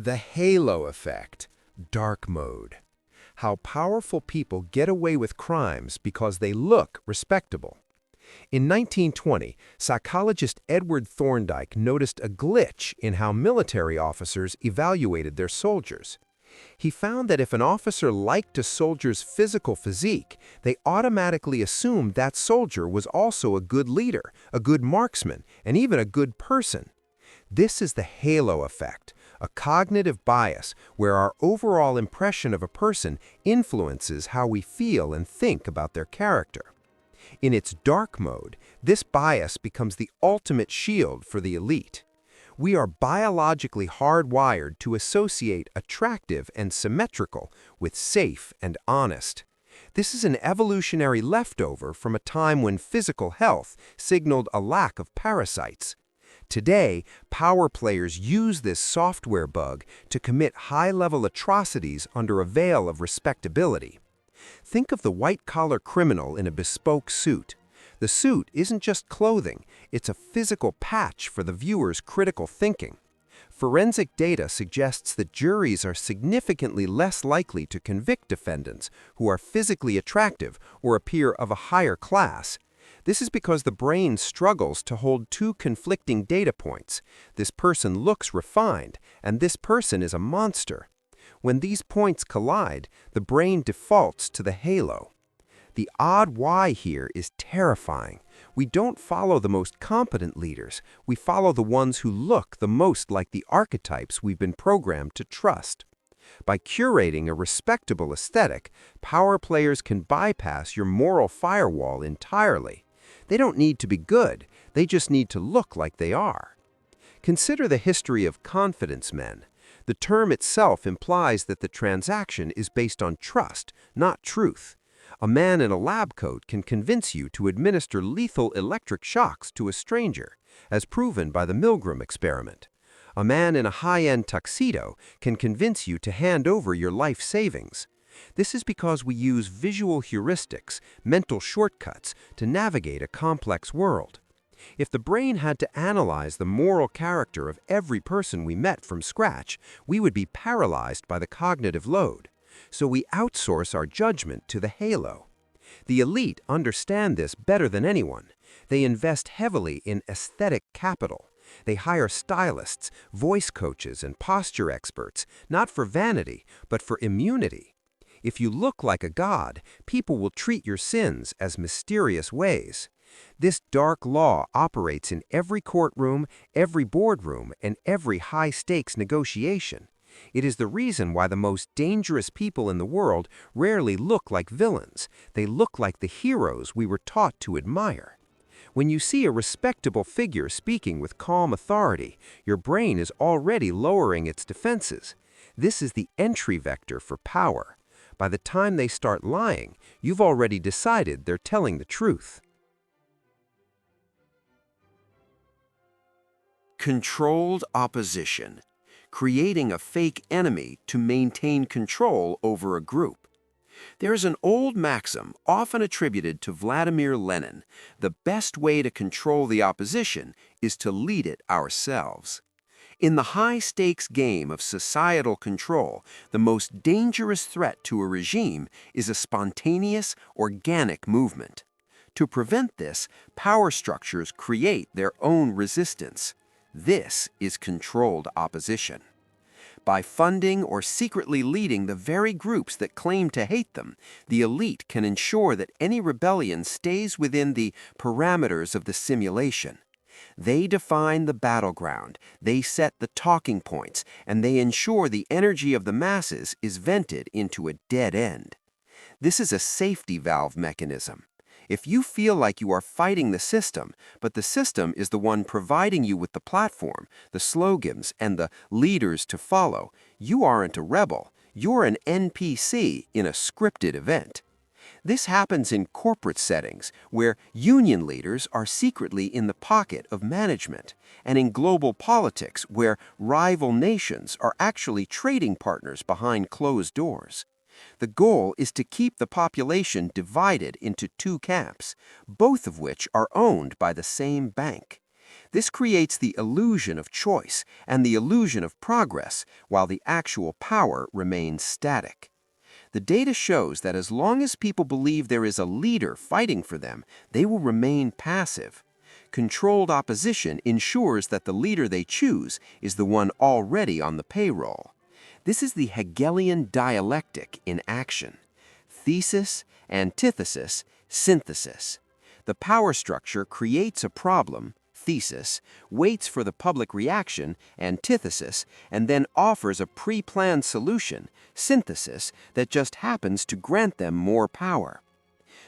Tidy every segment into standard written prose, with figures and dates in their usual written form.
The halo effect, dark mode. How powerful people get away with crimes because they look respectable. In 1920, psychologist Edward Thorndike noticed a glitch in how military officers evaluated their soldiers. He found that if an officer liked a soldier's physical physique, they automatically assumed that soldier was also a good leader, a good marksman, and even a good person. This is the halo effect, a cognitive bias where our overall impression of a person influences how we feel and think about their character. In its dark mode, this bias becomes the ultimate shield for the elite. We are biologically hardwired to associate attractive and symmetrical with safe and honest. This is an evolutionary leftover from a time when physical health signaled a lack of parasites. Today, power players use this software bug to commit high-level atrocities under a veil of respectability. Think of the white-collar criminal in a bespoke suit. The suit isn't just clothing, it's a physical patch for the viewer's critical thinking. Forensic data suggests that juries are significantly less likely to convict defendants who are physically attractive or appear of a higher class. This is because the brain struggles to hold two conflicting data points. This person looks refined, and this person is a monster. When these points collide, the brain defaults to the halo. The odd why here is terrifying. We don't follow the most competent leaders. We follow the ones who look the most like the archetypes we've been programmed to trust. By curating a respectable aesthetic, power players can bypass your moral firewall entirely. They don't need to be good, they just need to look like they are. Consider the history of confidence men. The term itself implies that the transaction is based on trust, not truth. A man in a lab coat can convince you to administer lethal electric shocks to a stranger, as proven by the Milgram experiment. A man in a high-end tuxedo can convince you to hand over your life savings. This is because we use visual heuristics, mental shortcuts, to navigate a complex world. If the brain had to analyze the moral character of every person we met from scratch, we would be paralyzed by the cognitive load. So we outsource our judgment to the halo. The elite understand this better than anyone. They invest heavily in aesthetic capital. They hire stylists, voice coaches, and posture experts, not for vanity, but for immunity. If you look like a god, people will treat your sins as mysterious ways. This dark law operates in every courtroom, every boardroom, and every high-stakes negotiation. It is the reason why the most dangerous people in the world rarely look like villains. They look like the heroes we were taught to admire. When you see a respectable figure speaking with calm authority, your brain is already lowering its defenses. This is the entry vector for power. By the time they start lying, you've already decided they're telling the truth. Controlled opposition, creating a fake enemy to maintain control over a group. There is an old maxim often attributed to Vladimir Lenin: the best way to control the opposition is to lead it ourselves. In the high-stakes game of societal control, the most dangerous threat to a regime is a spontaneous, organic movement. To prevent this, power structures create their own resistance. This is controlled opposition. By funding or secretly leading the very groups that claim to hate them, the elite can ensure that any rebellion stays within the parameters of the simulation. They define the battleground, they set the talking points, and they ensure the energy of the masses is vented into a dead end. This is a safety valve mechanism. If you feel like you are fighting the system, but the system is the one providing you with the platform, the slogans, and the leaders to follow, you aren't a rebel. You're an NPC in a scripted event. This happens in corporate settings, where union leaders are secretly in the pocket of management, and in global politics, where rival nations are actually trading partners behind closed doors. The goal is to keep the population divided into two camps, both of which are owned by the same bank. This creates the illusion of choice and the illusion of progress, while the actual power remains static. The data shows that as long as people believe there is a leader fighting for them, they will remain passive. Controlled opposition ensures that the leader they choose is the one already on the payroll. This is the Hegelian dialectic in action. Thesis, antithesis, synthesis. The power structure creates a problem, thesis, waits for the public reaction, antithesis, and then offers a pre-planned solution, synthesis, that just happens to grant them more power.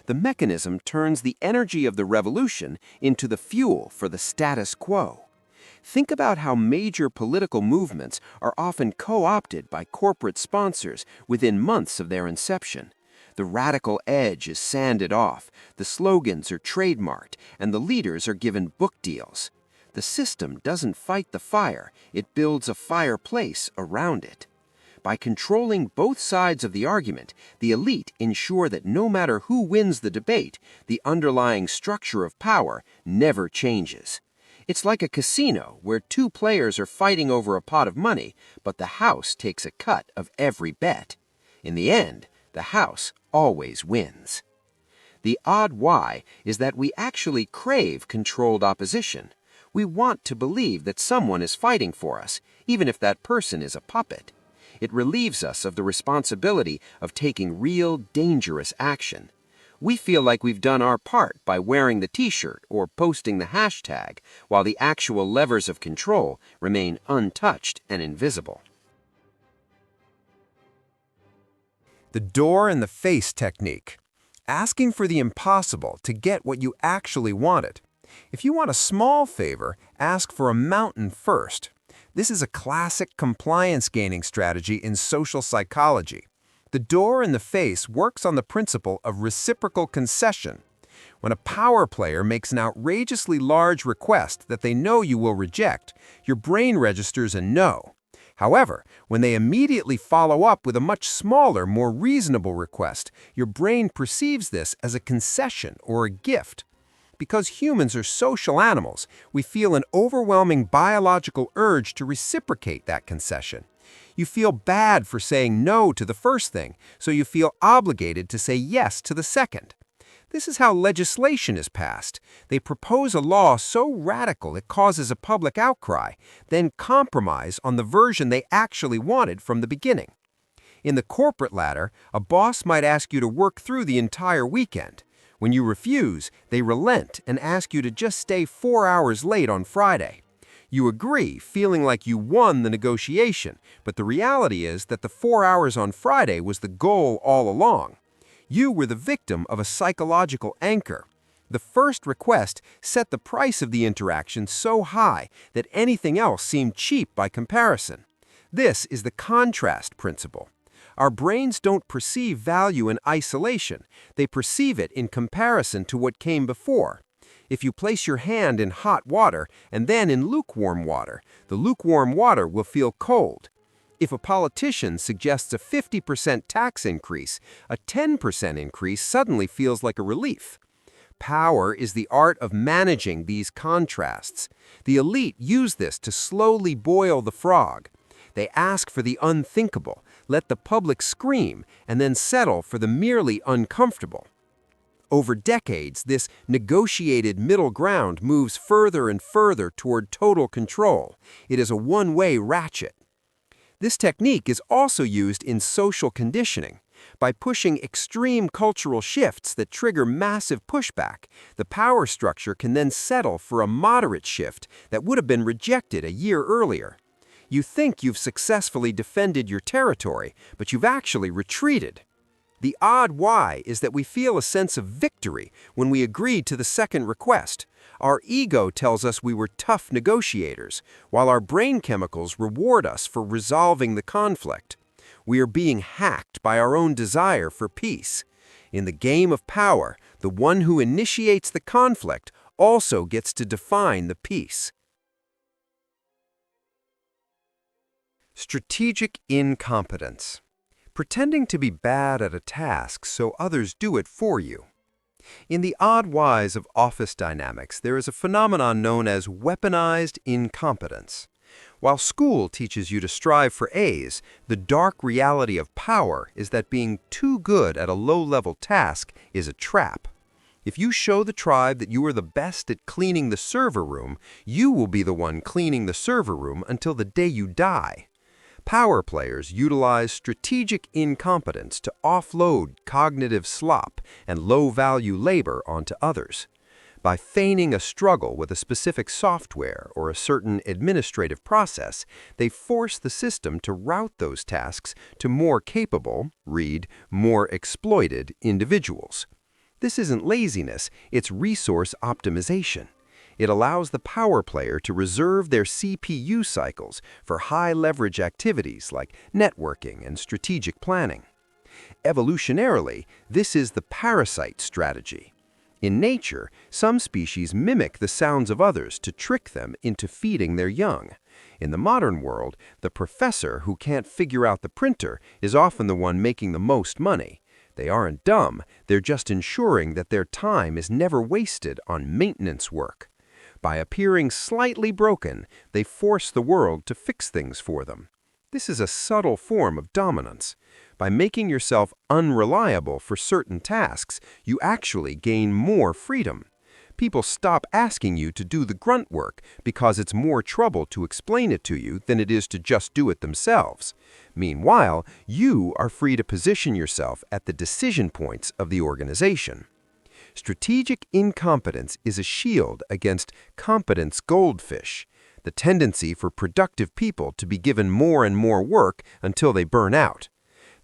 The mechanism turns the energy of the revolution into the fuel for the status quo. Think about how major political movements are often co-opted by corporate sponsors within months of their inception. The radical edge is sanded off, the slogans are trademarked, and the leaders are given book deals. The system doesn't fight the fire, it builds a fireplace around it. By controlling both sides of the argument, the elite ensure that no matter who wins the debate, the underlying structure of power never changes. It's like a casino where two players are fighting over a pot of money, but the house takes a cut of every bet. In the end, the house always wins. The odd why is that we actually crave controlled opposition. We want to believe that someone is fighting for us, even if that person is a puppet. It relieves us of the responsibility of taking real, dangerous action. We feel like we've done our part by wearing the t-shirt or posting the hashtag, while the actual levers of control remain untouched and invisible. The door-in-the-face technique. Asking for the impossible to get what you actually wanted. If you want a small favor, ask for a mountain first. This is a classic compliance-gaining strategy in social psychology. The door in the face works on the principle of reciprocal concession. When a power player makes an outrageously large request that they know you will reject, your brain registers a no. However, when they immediately follow up with a much smaller, more reasonable request, your brain perceives this as a concession or a gift. Because humans are social animals, we feel an overwhelming biological urge to reciprocate that concession. You feel bad for saying no to the first thing, so you feel obligated to say yes to the second. This is how legislation is passed. They propose a law so radical it causes a public outcry, then compromise on the version they actually wanted from the beginning. In the corporate ladder, a boss might ask you to work through the entire weekend. When you refuse, they relent and ask you to just stay 4 hours late on Friday. You agree, feeling like you won the negotiation, but the reality is that the 4 hours on Friday was the goal all along. You were the victim of a psychological anchor. The first request set the price of the interaction so high that anything else seemed cheap by comparison. This is the contrast principle. Our brains don't perceive value in isolation. They perceive it in comparison to what came before. If you place your hand in hot water and then in lukewarm water, the lukewarm water will feel cold. If a politician suggests a 50% tax increase, a 10% increase suddenly feels like a relief. Power is the art of managing these contrasts. The elite use this to slowly boil the frog. They ask for the unthinkable, let the public scream, and then settle for the merely uncomfortable. Over decades, this negotiated middle ground moves further and further toward total control. It is a one-way ratchet. This technique is also used in social conditioning. By pushing extreme cultural shifts that trigger massive pushback, the power structure can then settle for a moderate shift that would have been rejected a year earlier. You think you've successfully defended your territory, but you've actually retreated. The odd why is that we feel a sense of victory when we agree to the second request. Our ego tells us we were tough negotiators, while our brain chemicals reward us for resolving the conflict. We are being hacked by our own desire for peace. In the game of power, the one who initiates the conflict also gets to define the peace. Strategic incompetence. Pretending to be bad at a task so others do it for you. In the odd whys of office dynamics, there is a phenomenon known as weaponized incompetence. While school teaches you to strive for A's, the dark reality of power is that being too good at a low-level task is a trap. If you show the tribe that you are the best at cleaning the server room, you will be the one cleaning the server room until the day you die. Power players utilize strategic incompetence to offload cognitive slop and low-value labor onto others. By feigning a struggle with a specific software or a certain administrative process, they force the system to route those tasks to more capable, read, more exploited individuals. This isn't laziness, it's resource optimization. It allows the power player to reserve their CPU cycles for high-leverage activities like networking and strategic planning. Evolutionarily, this is the parasite strategy. In nature, some species mimic the sounds of others to trick them into feeding their young. In the modern world, the professor who can't figure out the printer is often the one making the most money. They aren't dumb, they're just ensuring that their time is never wasted on maintenance work. By appearing slightly broken, they force the world to fix things for them. This is a subtle form of dominance. By making yourself unreliable for certain tasks, you actually gain more freedom. People stop asking you to do the grunt work because it's more trouble to explain it to you than it is to just do it themselves. Meanwhile, you are free to position yourself at the decision points of the organization. Strategic incompetence is a shield against competence goldfish, the tendency for productive people to be given more and more work until they burn out.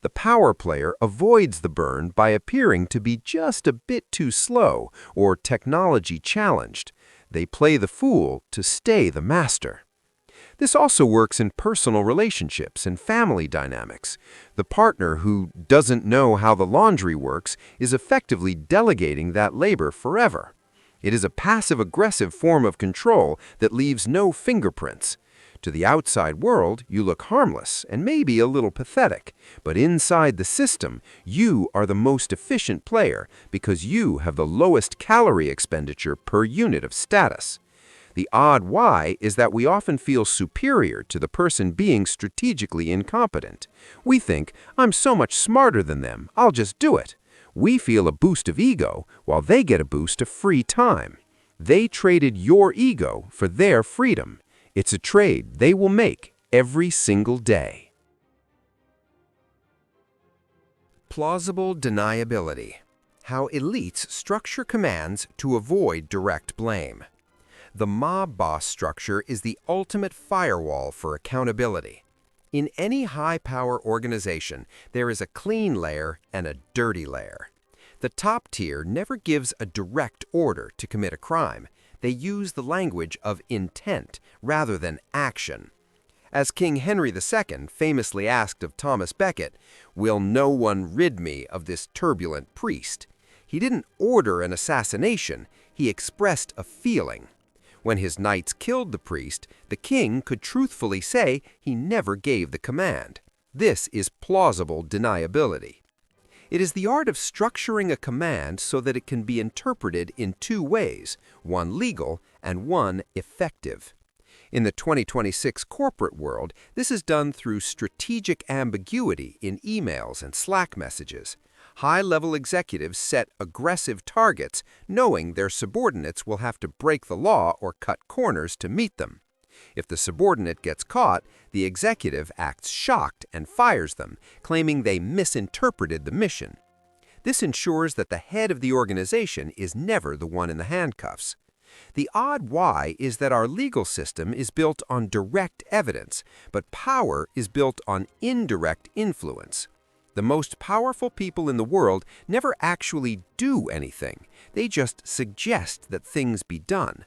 The power player avoids the burn by appearing to be just a bit too slow or technology challenged. They play the fool to stay the master. This also works in personal relationships and family dynamics. The partner who doesn't know how the laundry works is effectively delegating that labor forever. It is a passive-aggressive form of control that leaves no fingerprints. To the outside world, you look harmless and maybe a little pathetic, but inside the system, you are the most efficient player because you have the lowest calorie expenditure per unit of status. The odd why is that we often feel superior to the person being strategically incompetent. We think, I'm so much smarter than them, I'll just do it. We feel a boost of ego while they get a boost of free time. They traded your ego for their freedom. It's a trade they will make every single day. Plausible deniability. How elites structure commands to avoid direct blame. The mob boss structure is the ultimate firewall for accountability. In any high-power organization, there is a clean layer and a dirty layer. The top tier never gives a direct order to commit a crime. They use the language of intent rather than action. As King Henry II famously asked of Thomas Becket, "Will no one rid me of this turbulent priest?" He didn't order an assassination, he expressed a feeling. When his knights killed the priest, the king could truthfully say he never gave the command. This is plausible deniability. It is the art of structuring a command so that it can be interpreted in two ways, one legal and one effective. In the 2026 corporate world, this is done through strategic ambiguity in emails and Slack messages. High-level executives set aggressive targets, knowing their subordinates will have to break the law or cut corners to meet them. If the subordinate gets caught, the executive acts shocked and fires them, claiming they misinterpreted the mission. This ensures that the head of the organization is never the one in the handcuffs. The odd why is that our legal system is built on direct evidence, but power is built on indirect influence. The most powerful people in the world never actually do anything. They just suggest that things be done.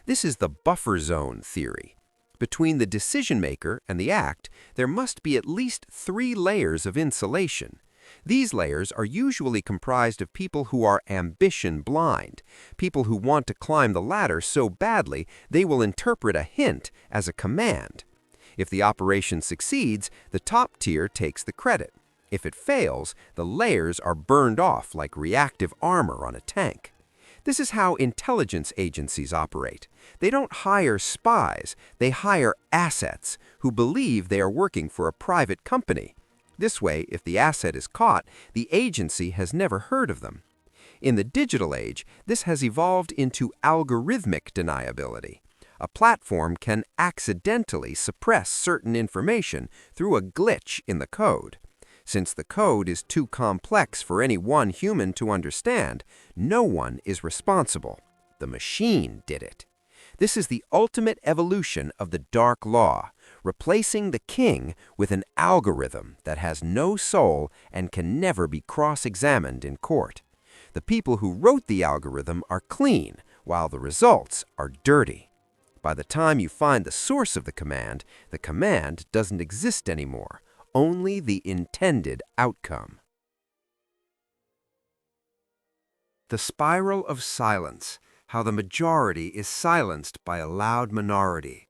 This is the buffer zone theory. Between the decision-maker and the act, there must be at least 3 layers of insulation. These layers are usually comprised of people who are ambition blind, people who want to climb the ladder so badly they will interpret a hint as a command. If the operation succeeds, the top tier takes the credit. If it fails, the layers are burned off like reactive armor on a tank. This is how intelligence agencies operate. They don't hire spies, they hire assets who believe they are working for a private company. This way, if the asset is caught, the agency has never heard of them. In the digital age, this has evolved into algorithmic deniability. A platform can accidentally suppress certain information through a glitch in the code. Since the code is too complex for any one human to understand, no one is responsible. The machine did it. This is the ultimate evolution of the dark law, replacing the king with an algorithm that has no soul and can never be cross-examined in court. The people who wrote the algorithm are clean, while the results are dirty. By the time you find the source of the command doesn't exist anymore, only the intended outcome. The spiral of silence, how the majority is silenced by a loud minority.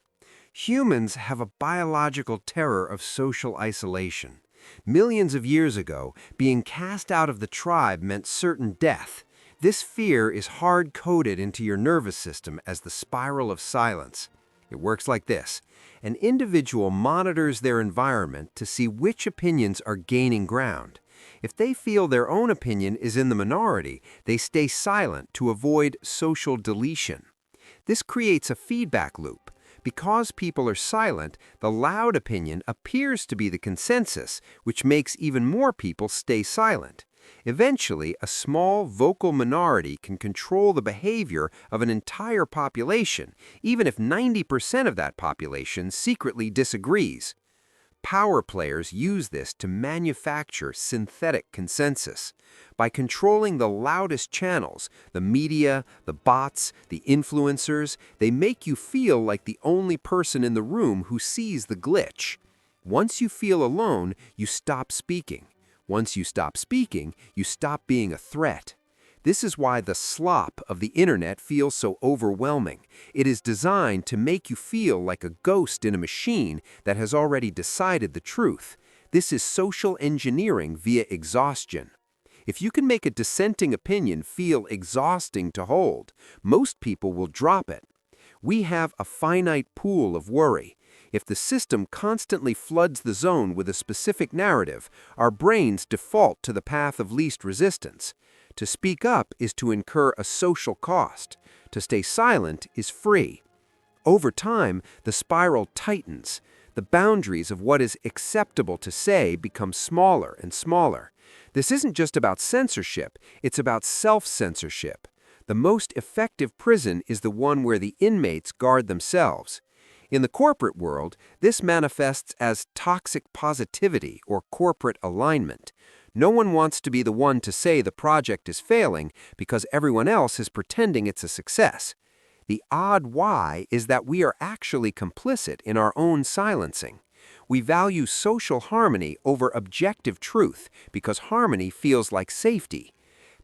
Humans have a biological terror of social isolation. Millions of years ago, being cast out of the tribe meant certain death. This fear is hard-coded into your nervous system as the spiral of silence. It works like this. An individual monitors their environment to see which opinions are gaining ground. If they feel their own opinion is in the minority, they stay silent to avoid social deletion. This creates a feedback loop. Because people are silent, the loud opinion appears to be the consensus, which makes even more people stay silent. Eventually, a small vocal minority can control the behavior of an entire population, even if 90% of that population secretly disagrees. Power players use this to manufacture synthetic consensus. By controlling the loudest channels, the media, the bots, the influencers, they make you feel like the only person in the room who sees the glitch. Once you feel alone, you stop speaking. Once you stop speaking, you stop being a threat. This is why the slop of the internet feels so overwhelming. It is designed to make you feel like a ghost in a machine that has already decided the truth. This is social engineering via exhaustion. If you can make a dissenting opinion feel exhausting to hold, most people will drop it. We have a finite pool of worry. If the system constantly floods the zone with a specific narrative, our brains default to the path of least resistance. To speak up is to incur a social cost. To stay silent is free. Over time, the spiral tightens. The boundaries of what is acceptable to say become smaller and smaller. This isn't just about censorship, it's about self-censorship. The most effective prison is the one where the inmates guard themselves. In the corporate world, this manifests as toxic positivity or corporate alignment. No one wants to be the one to say the project is failing because everyone else is pretending it's a success. The odd why is that we are actually complicit in our own silencing. We value social harmony over objective truth because harmony feels like safety.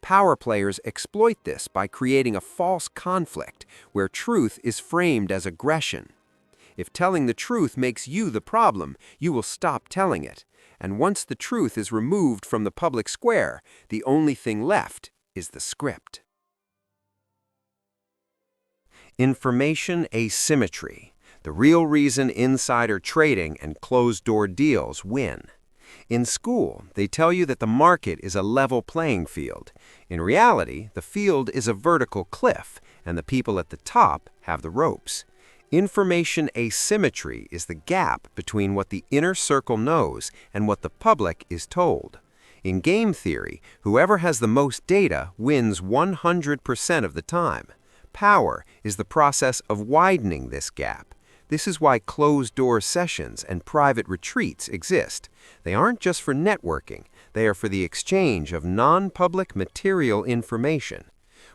Power players exploit this by creating a false conflict where truth is framed as aggression. If telling the truth makes you the problem, you will stop telling it. And once the truth is removed from the public square, the only thing left is the script. Information asymmetry, the real reason insider trading and closed-door deals win. In school, they tell you that the market is a level playing field. In reality, the field is a vertical cliff, and the people at the top have the ropes. Information asymmetry is the gap between what the inner circle knows and what the public is told. In game theory, whoever has the most data wins 100% of the time. Power is the process of widening this gap. This is why closed-door sessions and private retreats exist. They aren't just for networking, they are for the exchange of non-public material information.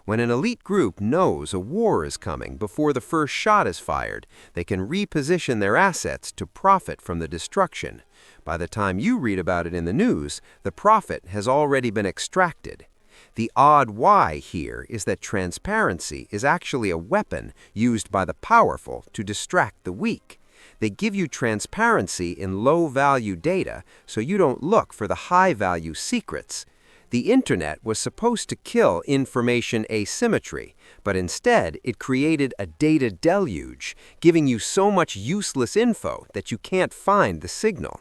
When an elite group knows a war is coming before the first shot is fired, they can reposition their assets to profit from the destruction. By the time you read about it in the news, the profit has already been extracted. The odd why here is that transparency is actually a weapon used by the powerful to distract the weak. They give you transparency in low-value data so you don't look for the high-value secrets. The internet was supposed to kill information asymmetry, but instead it created a data deluge, giving you so much useless info that you can't find the signal.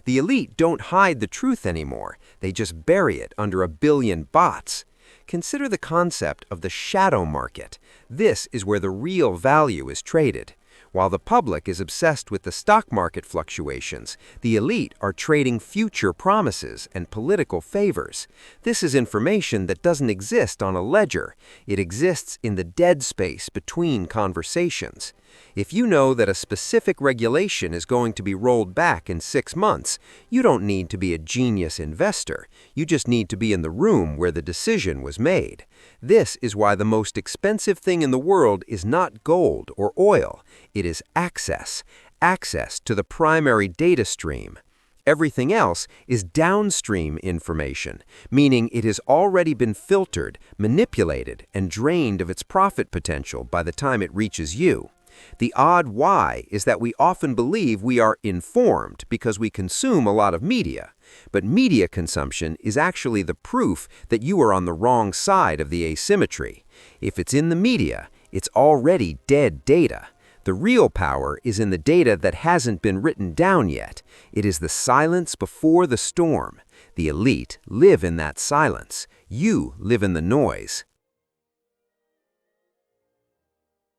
The elite don't hide the truth anymore, they just bury it under a billion bots. Consider the concept of the shadow market. This is where the real value is traded. While the public is obsessed with the stock market fluctuations, the elite are trading future promises and political favors. This is information that doesn't exist on a ledger. It exists in the dead space between conversations. If you know that a specific regulation is going to be rolled back in 6 months, you don't need to be a genius investor. You just need to be in the room where the decision was made. This is why the most expensive thing in the world is not gold or oil. It is access to the primary data stream. Everything else is downstream information, meaning it has already been filtered, manipulated, and drained of its profit potential by the time it reaches you. The odd why is that we often believe we are informed because we consume a lot of media, but media consumption is actually the proof that you are on the wrong side of the asymmetry. If it's in the media, it's already dead data. The real power is in the data that hasn't been written down yet. It is the silence before the storm. The elite live in that silence. You live in the noise.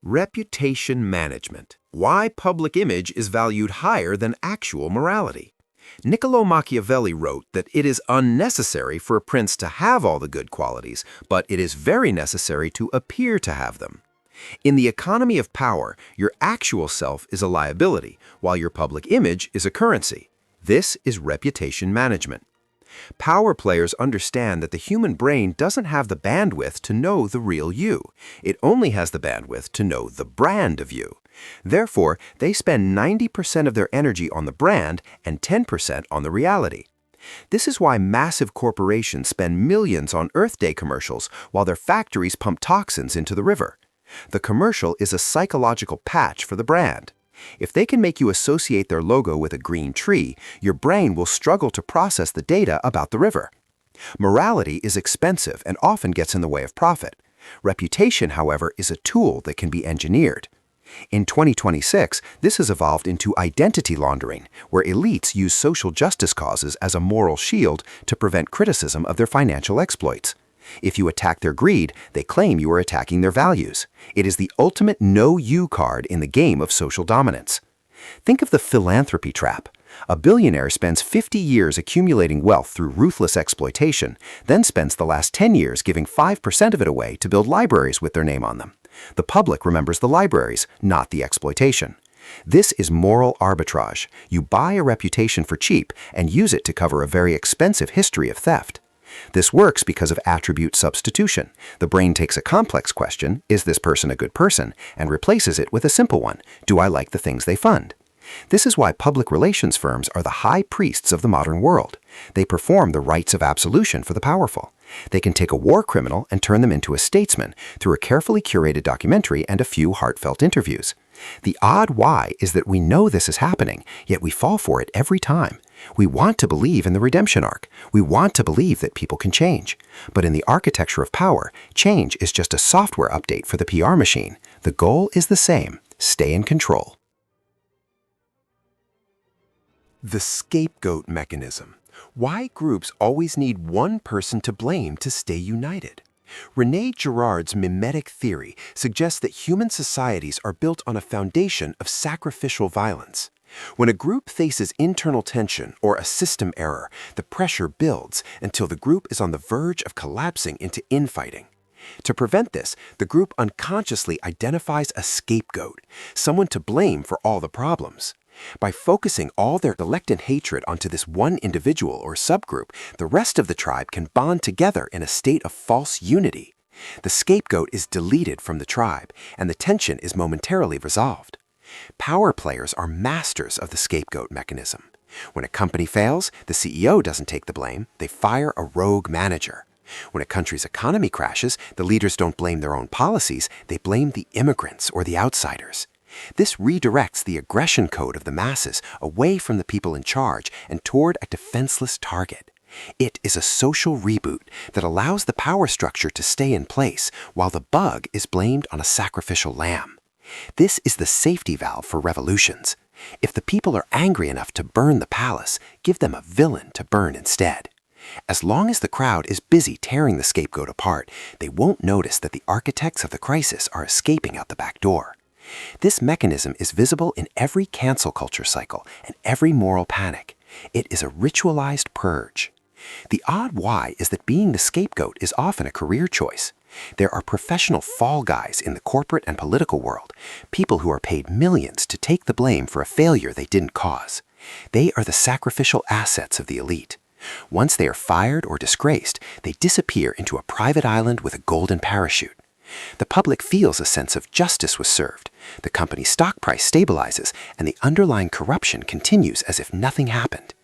Reputation management. Why public image is valued higher than actual morality. Niccolo Machiavelli wrote that it is unnecessary for a prince to have all the good qualities, but it is very necessary to appear to have them. In the economy of power, your actual self is a liability, while your public image is a currency. This is reputation management. Power players understand that the human brain doesn't have the bandwidth to know the real you. It only has the bandwidth to know the brand of you. Therefore, they spend 90% of their energy on the brand and 10% on the reality. This is why massive corporations spend millions on Earth Day commercials while their factories pump toxins into the river. The commercial is a psychological patch for the brand. If they can make you associate their logo with a green tree, your brain will struggle to process the data about the river. Morality is expensive and often gets in the way of profit. Reputation, however, is a tool that can be engineered. In 2026, this has evolved into identity laundering, where elites use social justice causes as a moral shield to prevent criticism of their financial exploits. If you attack their greed, they claim you are attacking their values. It is the ultimate know-you card in the game of social dominance. Think of the philanthropy trap. A billionaire spends 50 years accumulating wealth through ruthless exploitation, then spends the last 10 years giving 5% of it away to build libraries with their name on them. The public remembers the libraries, not the exploitation. This is moral arbitrage. You buy a reputation for cheap and use it to cover a very expensive history of theft. This works because of attribute substitution. The brain takes a complex question, is this person a good person, and replaces it with a simple one, do I like the things they fund? This is why public relations firms are the high priests of the modern world. They perform the rites of absolution for the powerful. They can take a war criminal and turn them into a statesman through a carefully curated documentary and a few heartfelt interviews. The odd why is that we know this is happening, yet we fall for it every time. We want to believe in the redemption arc. We want to believe that people can change. But in the architecture of power, change is just a software update for the PR machine. The goal is the same: stay in control. The scapegoat mechanism. Why groups always need one person to blame to stay united. René Girard's mimetic theory suggests that human societies are built on a foundation of sacrificial violence. When a group faces internal tension or a system error, the pressure builds until the group is on the verge of collapsing into infighting. To prevent this, the group unconsciously identifies a scapegoat, someone to blame for all the problems. By focusing all their reluctant hatred onto this one individual or subgroup, the rest of the tribe can bond together in a state of false unity. The scapegoat is deleted from the tribe, and the tension is momentarily resolved. Power players are masters of the scapegoat mechanism. When a company fails, the CEO doesn't take the blame, they fire a rogue manager. When a country's economy crashes, the leaders don't blame their own policies, they blame the immigrants or the outsiders. This redirects the aggression code of the masses away from the people in charge and toward a defenseless target. It is a social reboot that allows the power structure to stay in place while the bug is blamed on a sacrificial lamb. This is the safety valve for revolutions. If the people are angry enough to burn the palace, give them a villain to burn instead. As long as the crowd is busy tearing the scapegoat apart, they won't notice that the architects of the crisis are escaping out the back door. This mechanism is visible in every cancel culture cycle and every moral panic. It is a ritualized purge. The odd why is that being the scapegoat is often a career choice. There are professional fall guys in the corporate and political world, people who are paid millions to take the blame for a failure they didn't cause. They are the sacrificial assets of the elite. Once they are fired or disgraced, they disappear into a private island with a golden parachute. The public feels a sense of justice was served, the company's stock price stabilizes, and the underlying corruption continues as if nothing happened.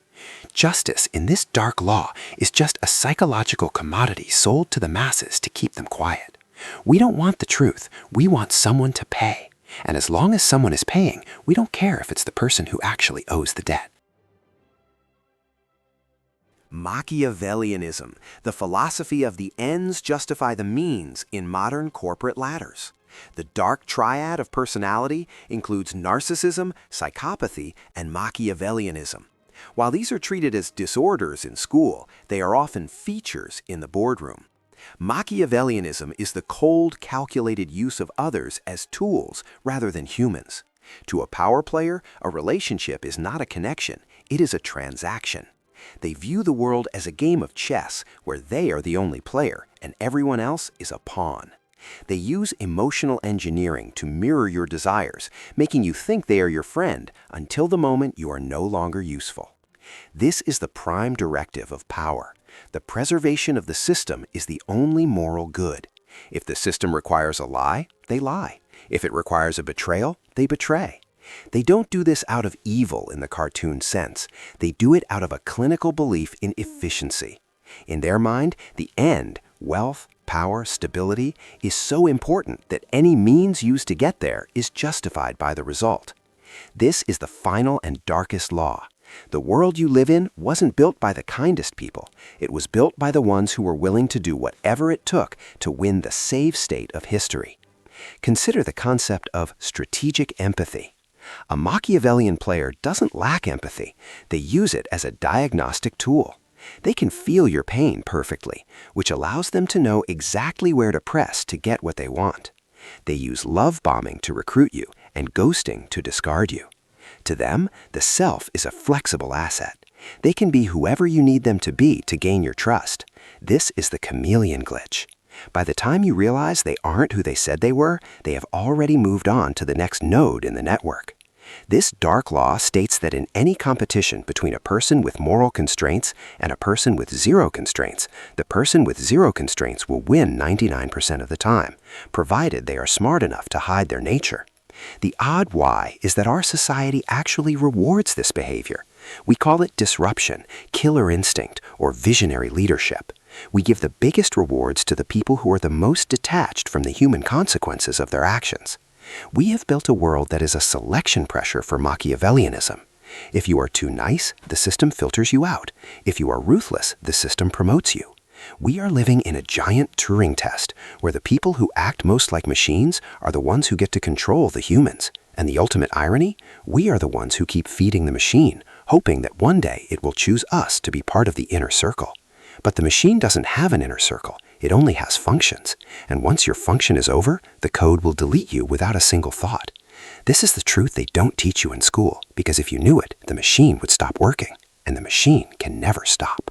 Justice in this dark law is just a psychological commodity sold to the masses to keep them quiet. We don't want the truth, we want someone to pay. And as long as someone is paying, we don't care if it's the person who actually owes the debt. Machiavellianism, the philosophy of the ends justify the means in modern corporate ladders. The dark triad of personality includes narcissism, psychopathy, and Machiavellianism. While these are treated as disorders in school, they are often features in the boardroom. Machiavellianism is the cold, calculated use of others as tools rather than humans. To a power player, a relationship is not a connection, it is a transaction. They view the world as a game of chess where they are the only player and everyone else is a pawn. They use emotional engineering to mirror your desires, making you think they are your friend until the moment you are no longer useful. This is the prime directive of power. The preservation of the system is the only moral good. If the system requires a lie, they lie. If it requires a betrayal, they betray. They don't do this out of evil in the cartoon sense. They do it out of a clinical belief in efficiency. In their mind, the end, wealth, power, stability, is so important that any means used to get there is justified by the result. This is the final and darkest law. The world you live in wasn't built by the kindest people. It was built by the ones who were willing to do whatever it took to win the save state of history. Consider the concept of strategic empathy. A Machiavellian player doesn't lack empathy. They use it as a diagnostic tool. They can feel your pain perfectly, which allows them to know exactly where to press to get what they want. They use love bombing to recruit you and ghosting to discard you. To them, the self is a flexible asset. They can be whoever you need them to be to gain your trust. This is the chameleon glitch. By the time you realize they aren't who they said they were, they have already moved on to the next node in the network. This dark law states that in any competition between a person with moral constraints and a person with zero constraints, the person with zero constraints will win 99% of the time, provided they are smart enough to hide their nature. The odd why is that our society actually rewards this behavior. We call it disruption, killer instinct, or visionary leadership. We give the biggest rewards to the people who are the most detached from the human consequences of their actions. We have built a world that is a selection pressure for Machiavellianism. If you are too nice, the system filters you out. If you are ruthless, the system promotes you. We are living in a giant Turing test where the people who act most like machines are the ones who get to control the humans. And the ultimate irony? We are the ones who keep feeding the machine, hoping that one day it will choose us to be part of the inner circle. But the machine doesn't have an inner circle. It only has functions. And once your function is over, the code will delete you without a single thought. This is the truth they don't teach you in school, because if you knew it, the machine would stop working, and the machine can never stop.